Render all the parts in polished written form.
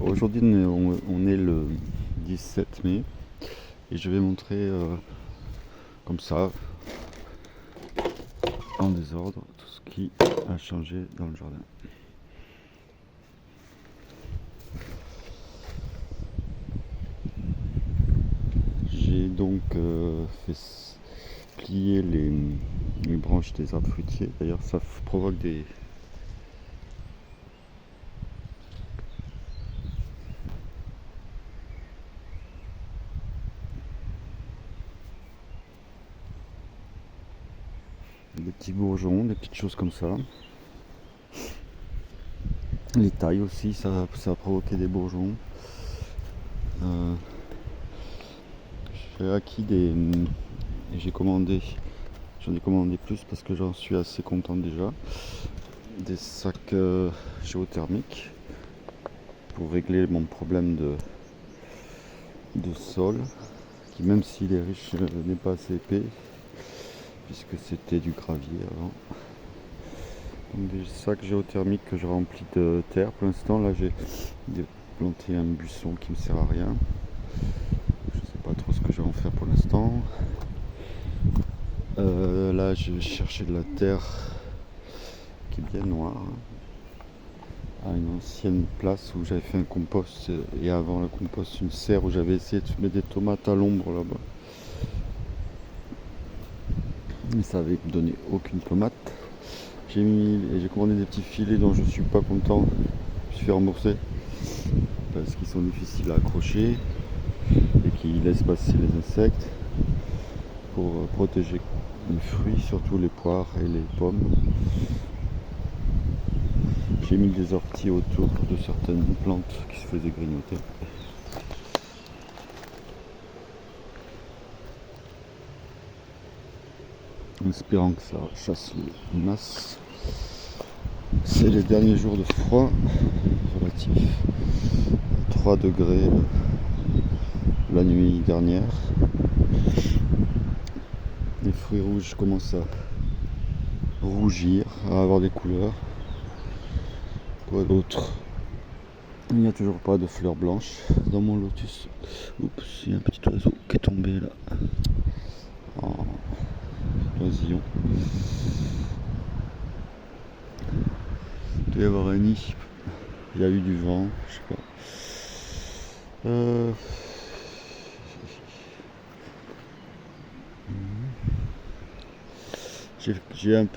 Aujourd'hui on est le 17 mai et je vais montrer comme ça, en désordre, tout ce qui a changé dans le jardin. J'ai donc fait plier les branches des arbres fruitiers. D'ailleurs ça provoque des petits bourgeons, des petites choses comme ça. Les tailles aussi, ça a provoqué des bourgeons. J'ai acquis j'en ai commandé plus parce que j'en suis assez content déjà. Des sacs géothermiques pour régler mon problème de sol, qui même s'il est riche n'est pas assez épais puisque c'était du gravier avant. Donc des sacs géothermiques que je remplis de terre. Pour l'instant là j'ai planté un buisson qui me sert à rien. Je sais pas trop ce que je vais en faire pour l'instant. Là je vais chercher de la terre qui est bien noire à une ancienne place où j'avais fait un compost, et avant le compost une serre où j'avais essayé de mettre des tomates à l'ombre là-bas, mais ça avait donné aucune tomate. J'ai commandé des petits filets dont je suis pas content. Je me suis fait rembourser parce qu'ils sont difficiles à accrocher et qui laissent passer les insectes pour protéger les fruits, surtout les poires et les pommes. J'ai mis des orties autour de certaines plantes qui se faisaient grignoter. En espérant que ça chasse les limaces. C'est les derniers jours de froid relatif. 3 degrés la nuit dernière. Les fruits rouges commencent à rougir, à avoir des couleurs. Quoi d'autre? Il n'y a toujours pas de fleurs blanches dans mon lotus. Oups, il y a un petit oiseau qui est tombé là. Oh, oisillon. Il doit y avoir un nid. Il y a eu du vent, je sais pas. J'ai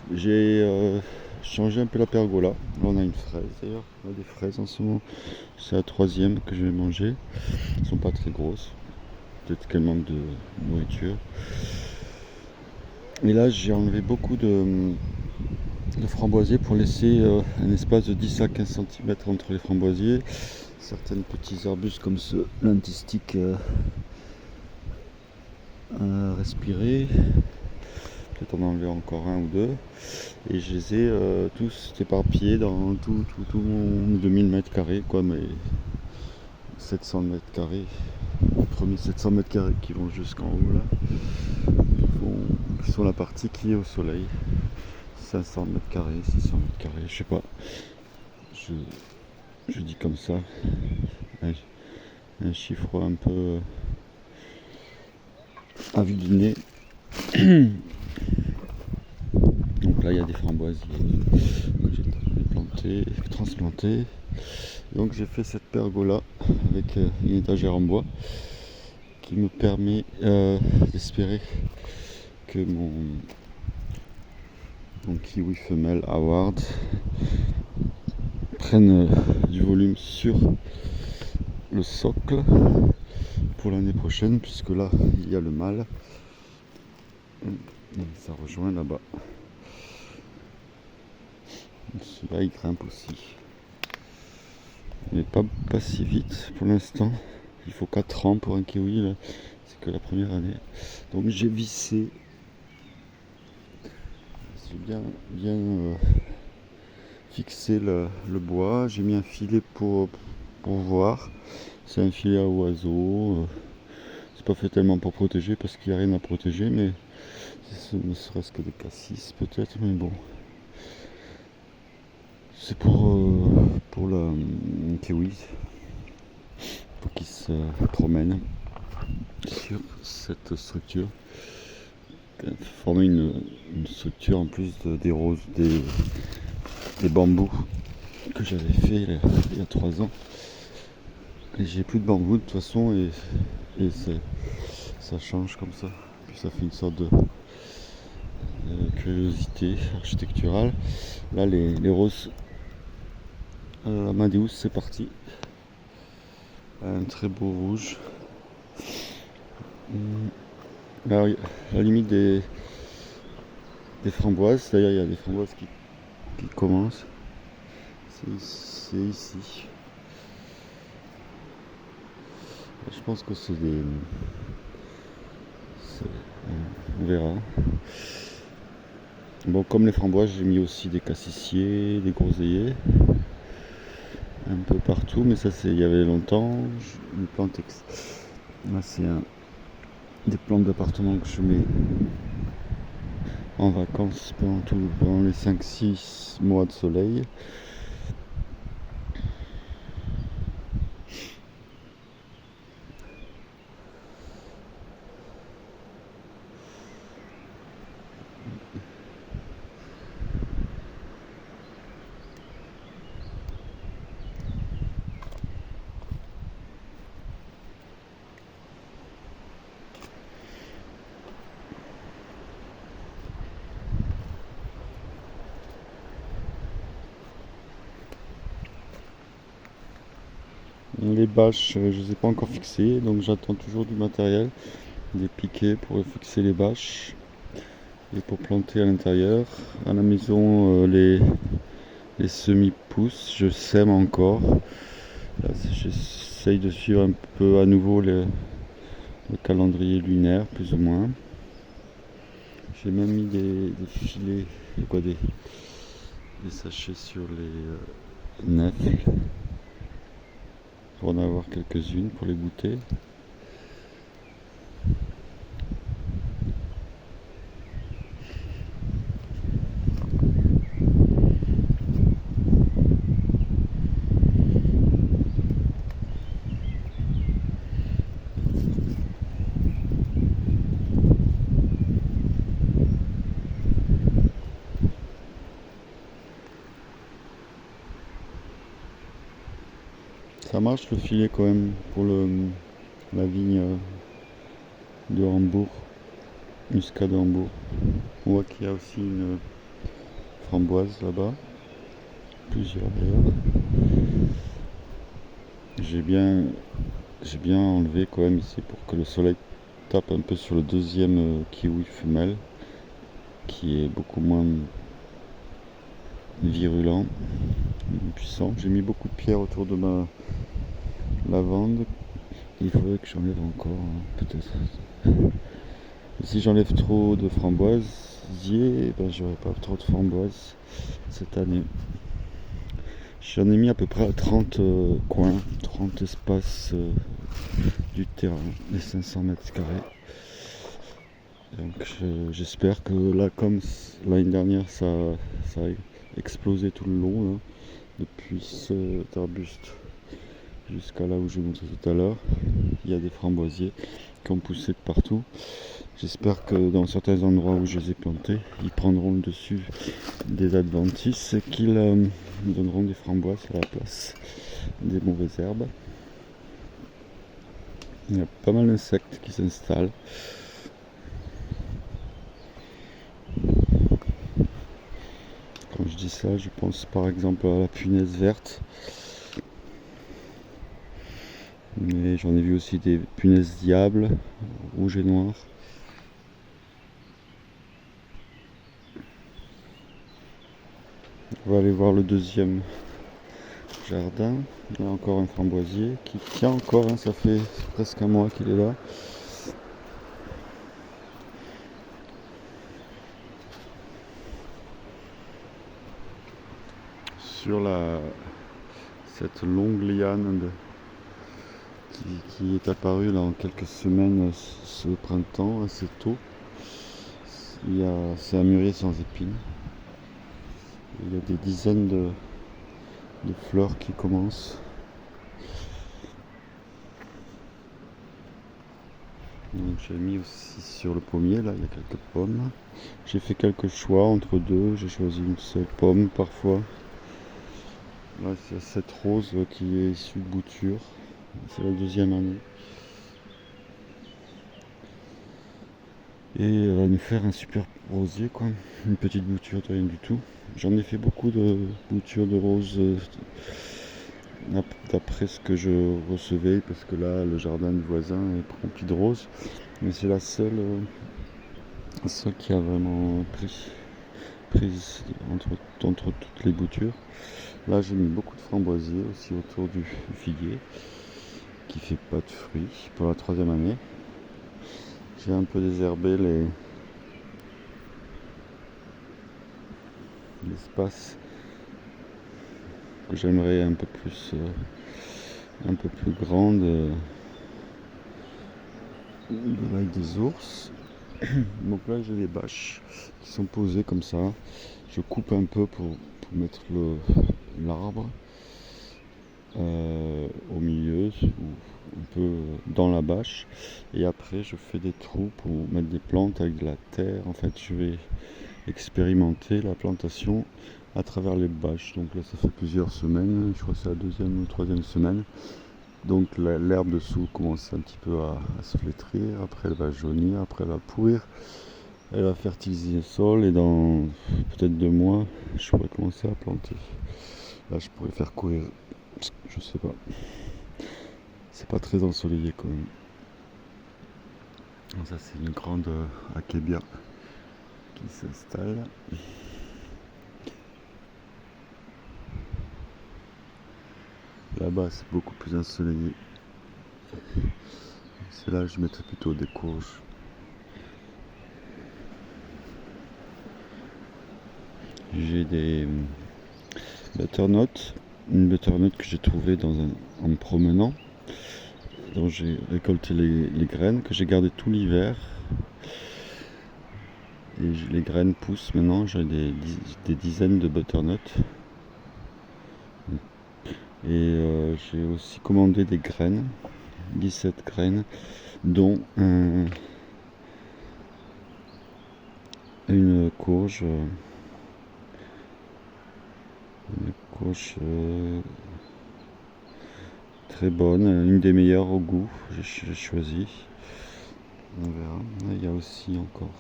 changé un peu la pergola. Là on a une fraise d'ailleurs. On a des fraises en ce moment. C'est la 3e que je vais manger. Elles sont pas très grosses. Peut-être qu'elles manquent de nourriture. Et là j'ai enlevé beaucoup de framboisiers pour laisser un espace de 10 à 15 cm entre les framboisiers. Certains petits arbustes comme ce lentistique respirer. Peut-être en enlever encore un ou deux. Et je les ai tous éparpillés dans tout mon 2000 mètres carrés, quoi, mes 700 mètres carrés. Les premiers 700 mètres carrés qui vont jusqu'en haut là, qui sont la partie qui est au soleil. 500 mètres carrés, 600 mètres carrés, je sais pas. Je dis comme ça. Un chiffre un peu à vue du nez. Donc là il y a des framboisiers que j'ai plantés, transplantés. Donc j'ai fait cette pergola avec une étagère en bois qui me permet d'espérer que mon kiwi femelle Howard prenne du volume sur le socle pour l'année prochaine, puisque là il y a le mâle. Ça rejoint là-bas. Celui-là il grimpe aussi. Mais pas si vite pour l'instant. Il faut 4 ans pour un kiwi, là. C'est que la première année. Donc j'ai vissé. J'ai bien fixé le bois. J'ai mis un filet pour voir. C'est un filet à oiseaux. C'est pas fait tellement pour protéger parce qu'il n'y a rien à protéger, mais ne serait-ce que des cassis peut-être, mais bon. C'est pour la kiwi. se promènent sur cette structure, former une structure en plus des roses, des bambous que j'avais fait il y a 3 ans. Et j'ai plus de bambou de toute façon et ça change comme ça. Puis ça fait une sorte de curiosité architecturale. Là les roses Amadeus, c'est parti. Un très beau rouge. Alors, à la limite des framboises, d'ailleurs il y a des framboises qui commencent. C'est ici. Je pense que c'est on verra. Bon, comme les framboises, j'ai mis aussi des cassissiers, des groseilliers. Un peu partout, mais ça c'est il y avait longtemps. Une plante là c'est des plantes d'appartement que je mets en vacances pendant les 5-6 mois de soleil. Les bâches, je ne les ai pas encore fixées, donc j'attends toujours du matériel, des piquets pour fixer les bâches et pour planter à l'intérieur. À la maison, les semis poussent, je sème encore. Là, j'essaye de suivre un peu à nouveau le calendrier lunaire, plus ou moins. J'ai même mis des filets, des sachets sur les nèfles. Pour en avoir quelques-unes pour les goûter. Ça marche le filet quand même pour la vigne de Hambourg, Muscat de Hambourg. On voit qu'il y a aussi une framboise là-bas, plusieurs d'ailleurs. J'ai bien enlevé quand même ici pour que le soleil tape un peu sur le deuxième kiwi femelle, qui est beaucoup moins virulent, puissant. J'ai mis beaucoup de pierres autour de ma lavande. Il faudrait que j'enlève encore, peut-être. Si j'enlève trop de framboisiers, j'aurai pas trop de framboises cette année. J'en ai mis à peu près à 30 coins, 30 espaces du terrain, les 500 mètres carrés. Donc j'espère que là, comme l'année dernière, ça a explosé tout le long, là, depuis cet arbuste jusqu'à là où je vous montrais tout à l'heure. Il y a des framboisiers qui ont poussé de partout. J'espère que dans certains endroits où je les ai plantés, ils prendront le dessus des adventices et qu'ils nous donneront des framboises à la place des mauvaises herbes. Il y a pas mal d'insectes qui s'installent. Quand je dis ça, je pense par exemple à la punaise verte. Mais j'en ai vu aussi des punaises diables, rouges et noires. On va aller voir le deuxième jardin. Il y a encore un framboisier qui tient encore, ça fait presque un mois qu'il est là. Sur cette longue liane qui est apparue là en quelques semaines ce printemps, assez tôt, c'est un mûrier sans épines. Il y a des dizaines de fleurs qui commencent. Donc j'ai mis aussi sur le pommier, là il y a quelques pommes. J'ai fait quelques choix entre deux, j'ai choisi une seule pomme parfois. Là c'est cette rose qui est issue de bouture, c'est la deuxième année. Et elle va nous faire un super rosier quoi, une petite bouture de rien du tout. J'en ai fait beaucoup de boutures de roses d'après ce que je recevais, parce que là le jardin du voisin est rempli de roses, mais c'est la seule qui a vraiment prise entre toutes les boutures. Là j'ai mis beaucoup de framboisiers aussi autour du figuier qui fait pas de fruits pour la troisième année. J'ai un peu désherbé l'espace que j'aimerais un peu plus grande de l'ail des ours. Donc là j'ai des bâches qui sont posées comme ça. Je coupe un peu pour mettre l'arbre au milieu ou un peu dans la bâche, et après je fais des trous pour mettre des plantes avec de la terre. En fait je vais expérimenter la plantation à travers les bâches. Donc là ça fait plusieurs semaines, je crois que c'est la deuxième ou troisième semaine. Donc l'herbe dessous commence un petit peu à se flétrir, après elle va jaunir, après elle va pourrir, elle va fertiliser le sol, et dans peut-être 2 mois je pourrais commencer à planter. Là je pourrais faire courir, je sais pas, c'est pas très ensoleillé quand même. Donc ça c'est une grande akébia qui s'installe. Là-bas c'est beaucoup plus ensoleillé. C'est là que je mettrais plutôt des courges. J'ai des butternuts, une butternut que j'ai trouvée en me promenant. Donc j'ai récolté les graines que j'ai gardées tout l'hiver. Et les graines poussent maintenant, j'ai des dizaines de butternuts. Et j'ai aussi commandé des graines, 17 graines, dont une courge. Très bonne, une des meilleures au goût, j'ai choisi. On verra. Là, il y a aussi encore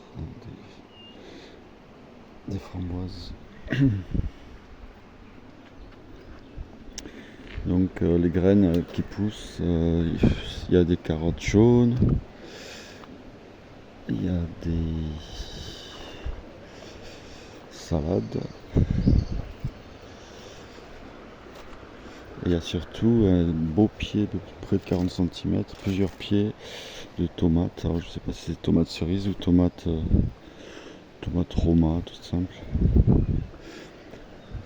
des framboises. Donc les graines qui poussent, il y a des carottes jaunes, il y a des salades. Il y a surtout un beau pied de près de 40 cm, plusieurs pieds de tomates. Alors je ne sais pas si c'est tomates cerises ou tomates Roma, tout simple.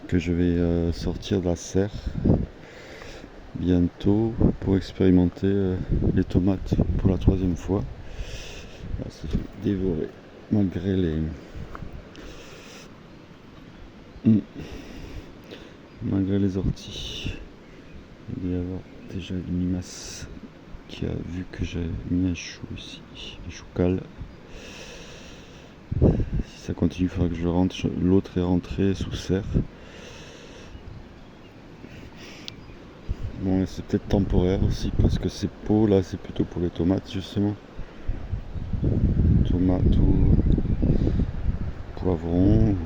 Que je vais sortir de la serre bientôt pour expérimenter les tomates pour la 3e fois. Là, c'est dévoré malgré les orties. Il doit y avoir déjà une limace qui a vu que j'ai mis un chou ici, un chou cal. Si ça continue, il faudra que je rentre. L'autre est rentré sous serre. Bon, c'est peut-être temporaire aussi, parce que ces pots là, c'est plutôt pour les tomates justement. Tomates ou poivrons,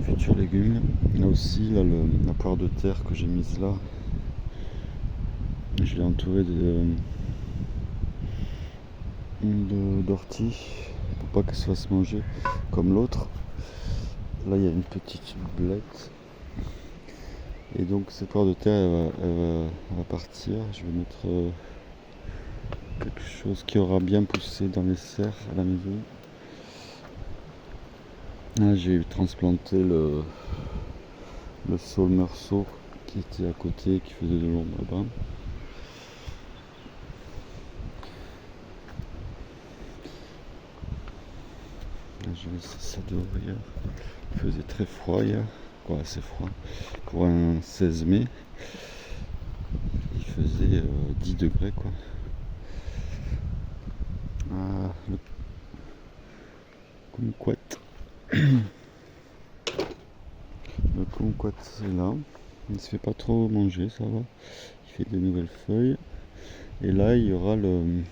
futurs légumes. Là aussi, là, la poire de terre que j'ai mise là, je l'ai entourée d'orties pour pas qu'elle se fasse manger comme l'autre. Là, il y a une petite boulette. Et donc cette poire de terre elle va partir. Je vais mettre quelque chose qui aura bien poussé dans les serres à la maison. Là j'ai transplanté le saule meursault qui était à côté, qui faisait de l'ombre là-bas. Là j'ai laissé ça dehors hier. Il faisait très froid hier. Quoi, assez froid. Pour un 16 mai, il faisait 10 degrés quoi. Le kumquat. Le kumquat c'est là. Il ne se fait pas trop manger, ça va. Il fait de nouvelles feuilles. Et là il y aura le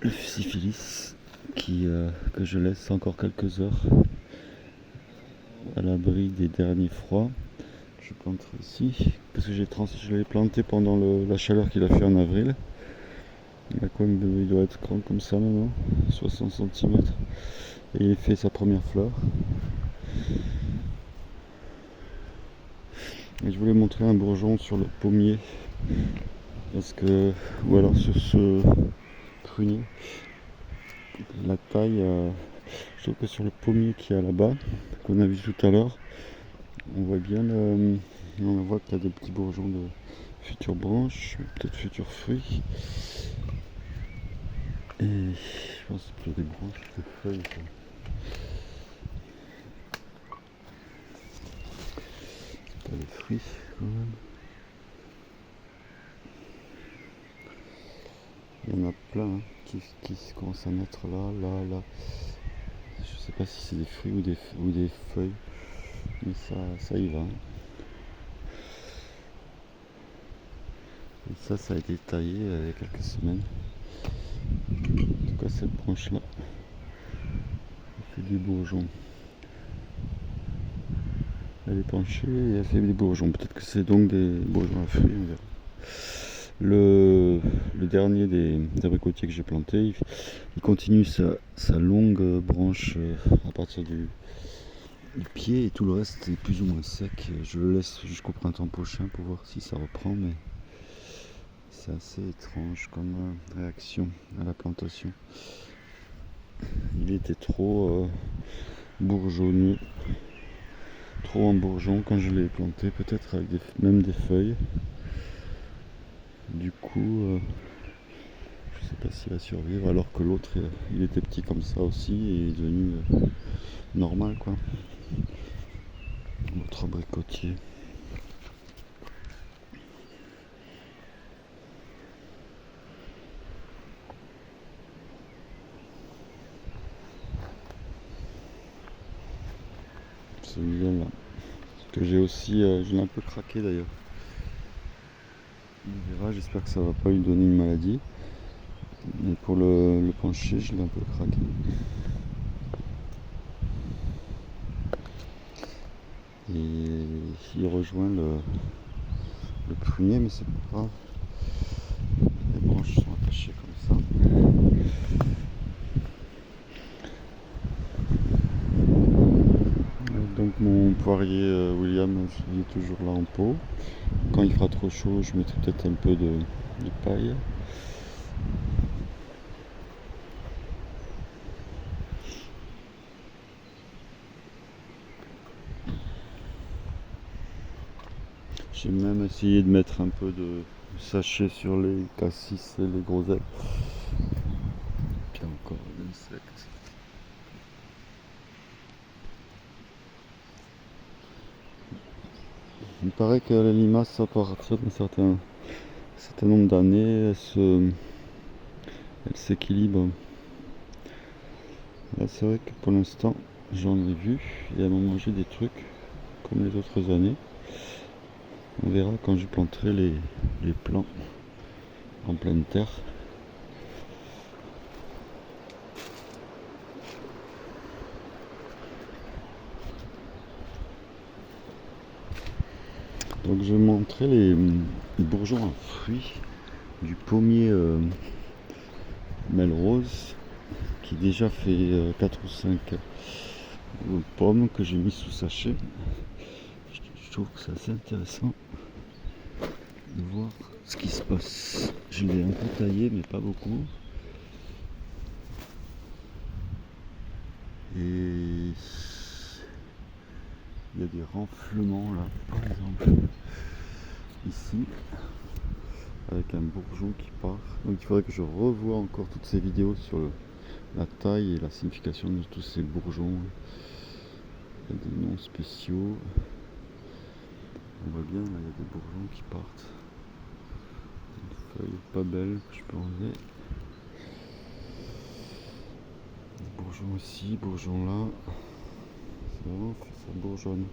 syphilis que je laisse encore quelques heures à l'abri des derniers froids. Je planterai ici parce que je l'ai planté pendant la chaleur qu'il a fait en avril. Il doit être grand comme ça maintenant, 60 cm. Et il fait sa première fleur. Et je voulais montrer un bourgeon sur le pommier. Parce que, ou alors sur ce prunier. La taille, je trouve que sur le pommier qu'il y a là-bas, qu'on a vu tout à l'heure, on voit bien on voit qu'il y a des petits bourgeons de futures branches, peut-être futurs fruits. Et je pense que c'est plutôt des branches, des feuilles. C'est pas des fruits quand même. Il y en a plein hein, qui commencent à naître là. Je sais pas si c'est des fruits ou des feuilles, mais ça y va. Et ça a été taillé il y a quelques semaines. En tout cas, cette branche-là, elle fait des bourgeons. Elle est penchée et elle fait des bourgeons. Peut-être que c'est donc des bourgeons à fruits, on verra. Le dernier des abricotiers que j'ai planté, il continue sa longue branche à partir du pied et tout le reste est plus ou moins sec. Je le laisse jusqu'au printemps prochain pour voir si ça reprend, mais c'est assez étrange comme réaction à la plantation. Il était trop bourgeonneux, trop en bourgeon quand je l'ai planté, peut-être avec même des feuilles. Du coup, je sais pas s'il va survivre, alors que l'autre, il était petit comme ça aussi et il est devenu normal quoi. L'autre abricotier. Celui-là, que j'ai aussi, je l'ai un peu craqué d'ailleurs. On verra, j'espère que ça va pas lui donner une maladie. Mais pour le pencher, je l'ai un peu craqué. Et il rejoint le prunier, mais c'est pas grave. Les branches sont attachées comme ça. Donc mon poirier William, il est toujours là en pot. Quand il fera trop chaud, je mettrai peut-être un peu de paille. J'ai même essayé de mettre un peu de sachet sur les cassis et les groseilles. Il y a encore des insectes. Il paraît que la limace, à partir d'un certain nombre d'années, elle s'équilibre. Là, c'est vrai que pour l'instant, j'en ai vu et elles m'ont mangé des trucs comme les autres années. On verra quand je planterai les plants en pleine terre. Donc je vais montrer les bourgeons à fruits du pommier Melrose qui déjà fait 4 ou 5 pommes que j'ai mis sous sachet. Je trouve que c'est assez intéressant de voir ce qui se passe. Je l'ai un peu taillé mais pas beaucoup. Et il y a des renflements là, par exemple, ici, avec un bourgeon qui part. Donc il faudrait que je revoie encore toutes ces vidéos sur la taille et la signification de tous ces bourgeons. Il y a des noms spéciaux. On voit bien, là il y a des bourgeons qui partent. Une feuille pas belle que je peux enlever. Des bourgeons ici, bourgeons là. C'est bon, ça bourgeonne.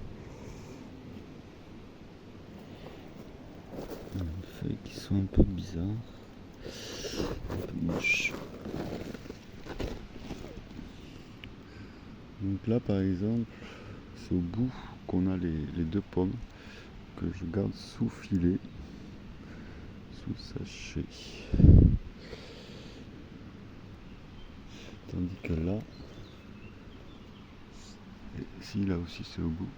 Des feuilles qui sont un peu bizarres. Un peu moches. Donc là par exemple, c'est au bout qu'on a les deux pommes que je garde sous filet, sous sachet. Tandis que là, si là aussi c'est au bout.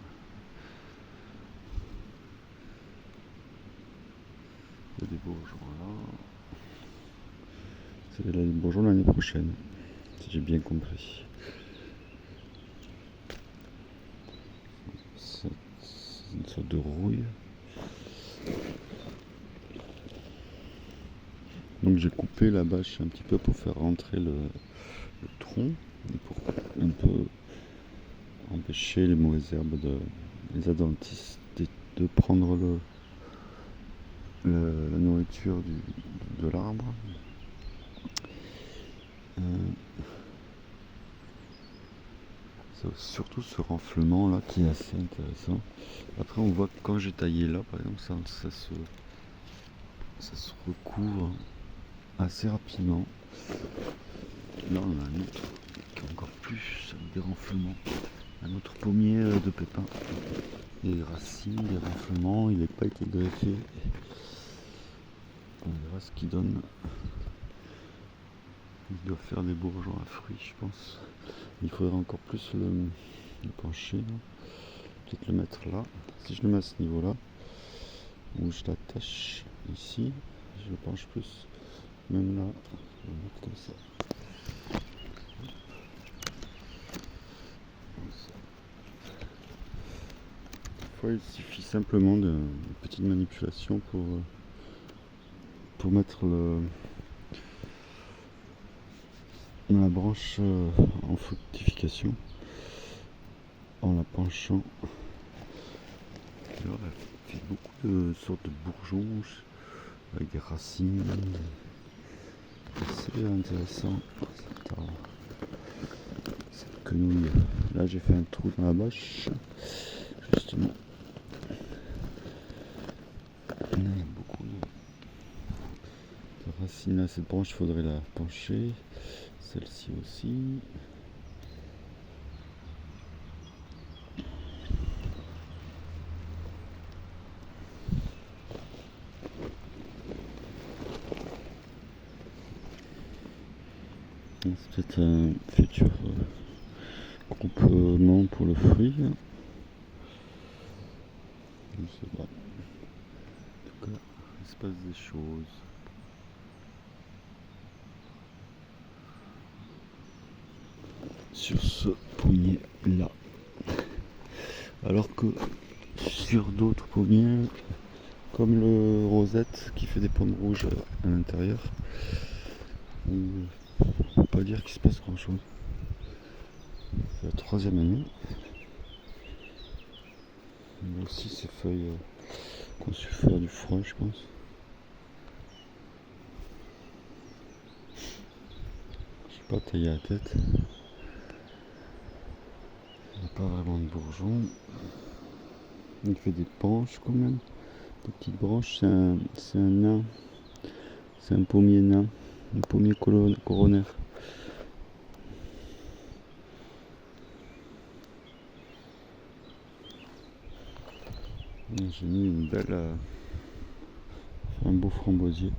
Il y a des bourgeons là. C'est les bourgeons l'année prochaine, si j'ai bien compris. C'est une sorte de rouille. Donc j'ai coupé la bâche un petit peu pour faire rentrer le tronc et pour un peu empêcher les mauvaises herbes, les adventices de prendre la nourriture de l'arbre. C'est surtout ce renflement là qui est assez intéressant. Après on voit que quand j'ai taillé là par exemple ça se recouvre assez rapidement. Là on a un autre qui est encore plus des renflements. Un autre pommier de pépins. Des racines, des renflements, il n'a pas été greffé. On verra ce qu'il donne. Il doit faire des bourgeons à fruits je pense. Il faudrait encore plus le pencher. Peut-être le mettre là. Si je le mets à ce niveau là, ou je l'attache ici, je le penche plus. Même là, je vais le mettre comme ça. Il suffit simplement d'une petite manipulation pour mettre la branche en fructification en la penchant. Alors, elle fait beaucoup de sortes de bourgeons avec des racines. C'est intéressant cette quenouille. Là j'ai fait un trou dans la bâche justement. Là, il y a beaucoup de racines à cette branche, il faudrait la pencher. Celle-ci aussi. C'est peut-être un futur groupement pour le fruit. Je sais pas. En tout cas, il se passe des choses. Sur ce pommier là. Alors que sur d'autres pommiers, comme le rosette qui fait des pommes rouges à l'intérieur, on ne peut pas dire qu'il se passe grand chose. C'est la 3e année. Il y a aussi ces feuilles qu'on su faire du froid je pense. Je sais pas tailler la tête. Il n'y a pas vraiment de bourgeons. Il fait des penches quand même. Des petites branches. C'est un nain. C'est un pommier nain. Un pommier coronaire. J'ai mis une belle, un beau framboisier.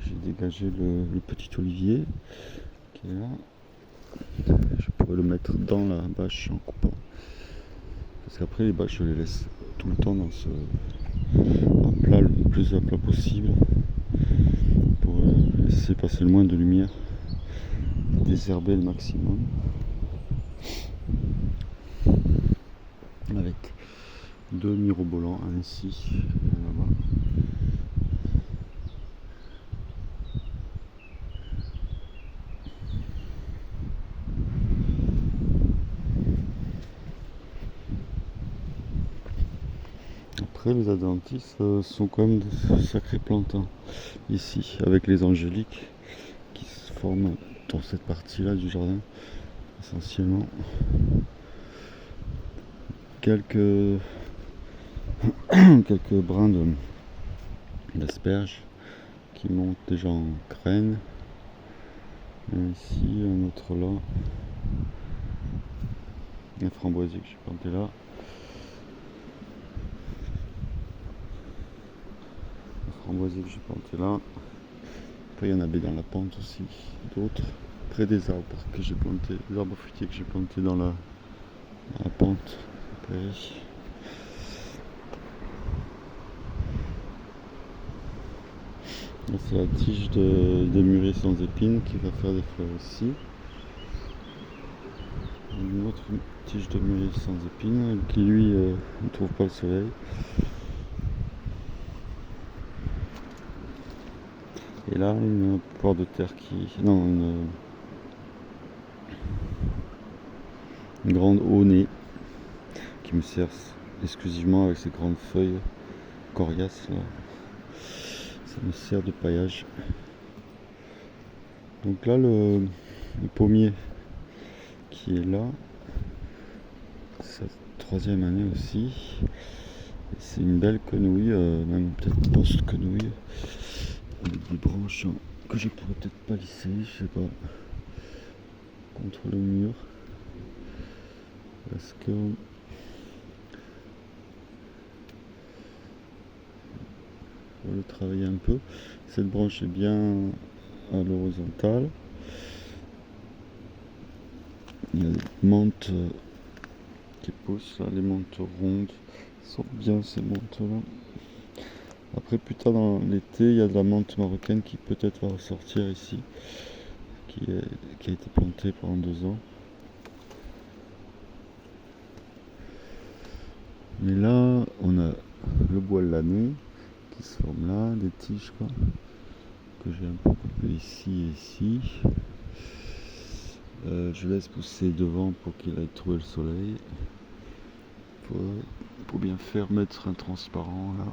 J'ai dégagé le petit olivier qui est là. Je pourrais le mettre dans la bâche en coupant. Parce qu'après les bâches je les laisse tout le temps dans ce plat, le plus à plat possible. Pour laisser passer le moins de lumière. Désherber le maximum. Avec 2 mirobolants, un ici et un là-bas. Après, les adventices sont quand même de sacrées plantes, hein. Ici, avec les angéliques qui se forment dans cette partie-là du jardin, essentiellement. Quelques quelques brins d'asperges qui montent déjà en graines. Et ici, un autre là. Un framboisier que j'ai planté là. Un framboisier que j'ai planté là. Après, il y en avait dans la pente aussi, d'autres. Près des arbres que j'ai plantés, des arbres fruitiers que j'ai plantés dans la pente. Après, là, c'est la tige de mûrier sans épines qui va faire des fleurs aussi. Une autre tige de mûrier sans épines qui lui ne trouve pas le soleil. Et là, une poire de terre une grande haut nez qui me sert exclusivement avec ses grandes feuilles coriaces là. Ça me sert de paillage. Donc là, le pommier qui est là, sa troisième année aussi. C'est une belle quenouille, même peut-être post-quenouille, avec des branches que je pourrais peut-être palisser, je sais pas, contre le mur. Parce que on va le travailler un peu. Cette branche est bien à l'horizontale. Il y a des menthes qui poussent là, les menthes rondes. Sont bien ces menthes là. Après plus tard dans l'été, il y a de la menthe marocaine qui peut-être va ressortir ici, qui a été plantée pendant 2 ans. Mais là, on a le bois de l'année qui se forme là, des tiges quoi, que j'ai un peu coupé ici et ici. Je laisse pousser devant pour qu'il aille trouver le soleil. Pour bien faire mettre un transparent là,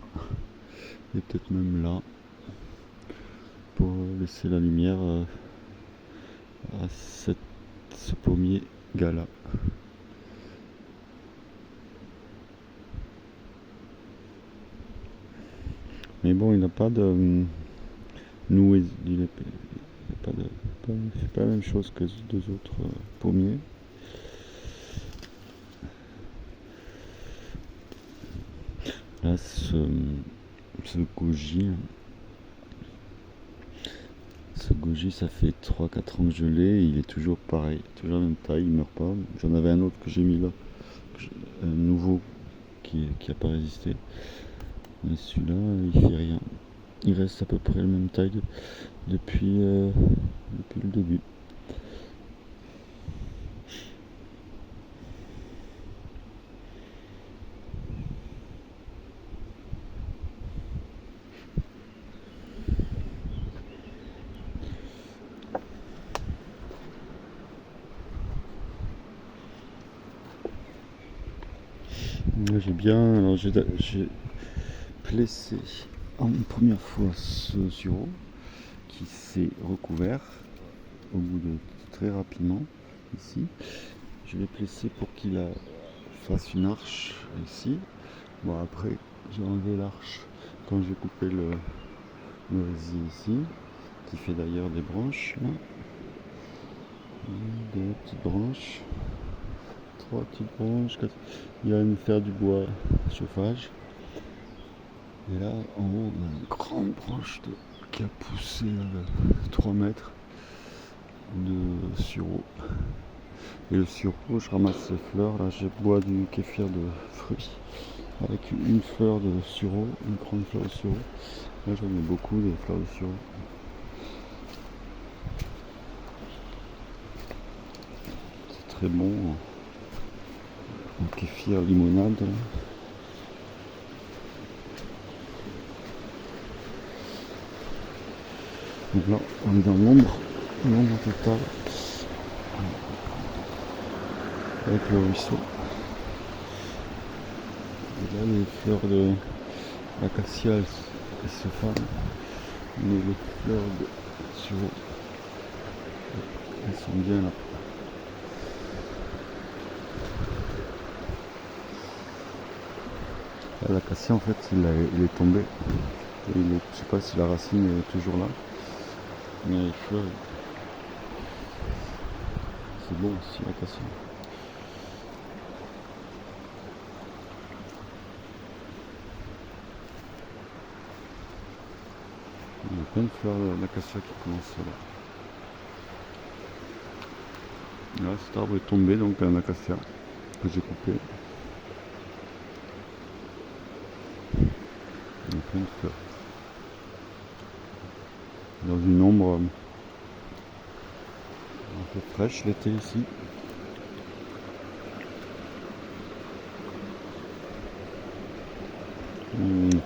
et peut-être même là, pour laisser la lumière à ce pommier gala. Mais bon, il n'a pas de nouée, il fait pas la même chose que les deux autres pommiers. Là, ce goji, ça fait 3-4 ans que je l'ai, il est toujours pareil, toujours la même taille, il meurt pas. J'en avais un autre que j'ai mis là, un nouveau qui a pas résisté. Mais celui-là, il fait rien. Il reste à peu près la même taille depuis le début. Alors j'ai placé une première fois ce sureau qui s'est recouvert au bout de très rapidement ici. Je l'ai placé pour qu'il fasse une arche ici. Bon, après j'ai enlevé l'arche quand j'ai coupé le résil ici, qui fait d'ailleurs des branches là. Des petites branches, 3 petites branches, 4. Il y a une fer du bois chauffage. Et là en haut on a une grande branche qui a poussé 3 mètres de sureau. Et le sureau, je ramasse les fleurs. Là je bois du kéfir de fruits avec une fleur de sureau, une grande fleur de sureau. Là j'en ai beaucoup des fleurs de sureau. C'est très bon. Un kéfir limonade. Donc là, on est dans l'ombre totale, avec le ruisseau. Et là, les fleurs l'acacia elle se fane, mais les fleurs de sureau elles sont bien là. L'acacia en fait il est tombé. Et je sais pas si la racine est toujours là. Mais les fleurs, c'est beau aussi l'acacia. Il y a plein de fleurs d'acacia qui commencent là. Là cet arbre est tombé, donc un acacia que j'ai coupé. Il y a plein de fleurs. Dans une ombre un peu fraîche l'été ici.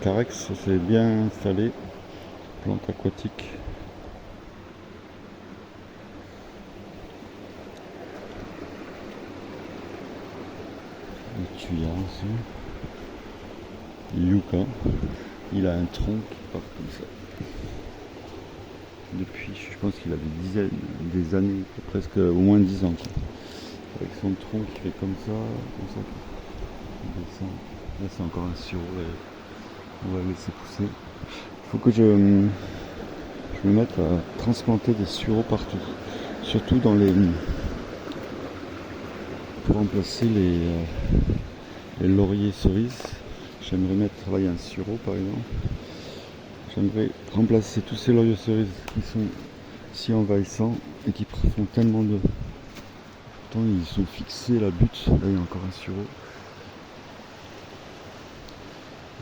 Carex s'est bien installé, plante aquatique. Le tuyau aussi. Yucca, il a un tronc qui part comme ça. Depuis, je pense qu'il a des années, presque au moins 10 ans. Quoi. Avec son tronc qui fait comme ça, il descend. Là c'est encore un sureau, on va le laisser pousser. Il faut que je me mette à transplanter des sureaux partout. Surtout dans les... pour remplacer les lauriers cerises. J'aimerais mettre travailler un sureau par exemple. J'aimerais remplacer tous ces lauriers cerises qui sont si envahissants et qui font tellement de temps, ils sont fixés la butte. Là il y a encore un sureau.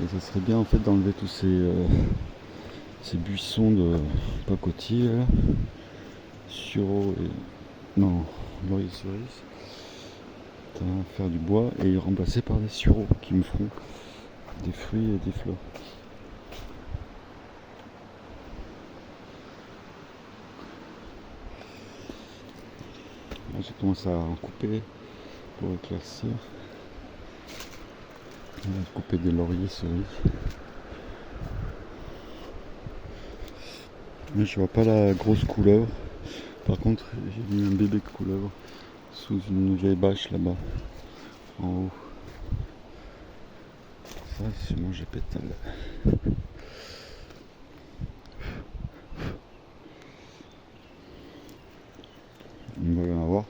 Et ça serait bien en fait d'enlever tous ces buissons de pacotiers là. Sureau et... non, laurier cerise. Faire du bois et remplacer par des sureaux qui me feront des fruits et des fleurs. Là, j'ai commencé à en couper pour éclaircir. J'ai coupé des lauriers cerises. Là, je vois pas la grosse couleuvre. Par contre, j'ai mis un bébé de couleuvre sous une vieille bâche là-bas, en haut. Ça, c'est manger pétale. Il va y en avoir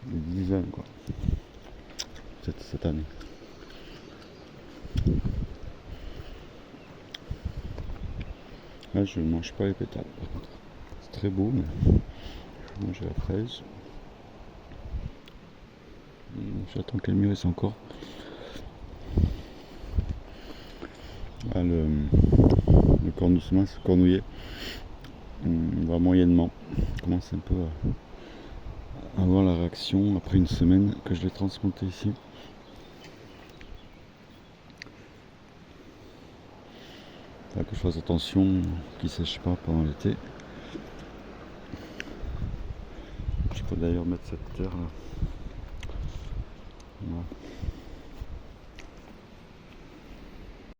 des dizaines, quoi, cette année. Là, je ne mange pas les pétales, par contre. C'est très beau, mais je mange la fraise. J'attends qu'elle mûrisse encore. Ah, le cornouillet, ce cornouiller va moyennement. Je commence un peu à avoir la réaction après une semaine que je l'ai transplanté ici. Il faut que je fasse attention qu'il ne sèche pas pendant l'été. Je peux d'ailleurs mettre cette terre là. Voilà.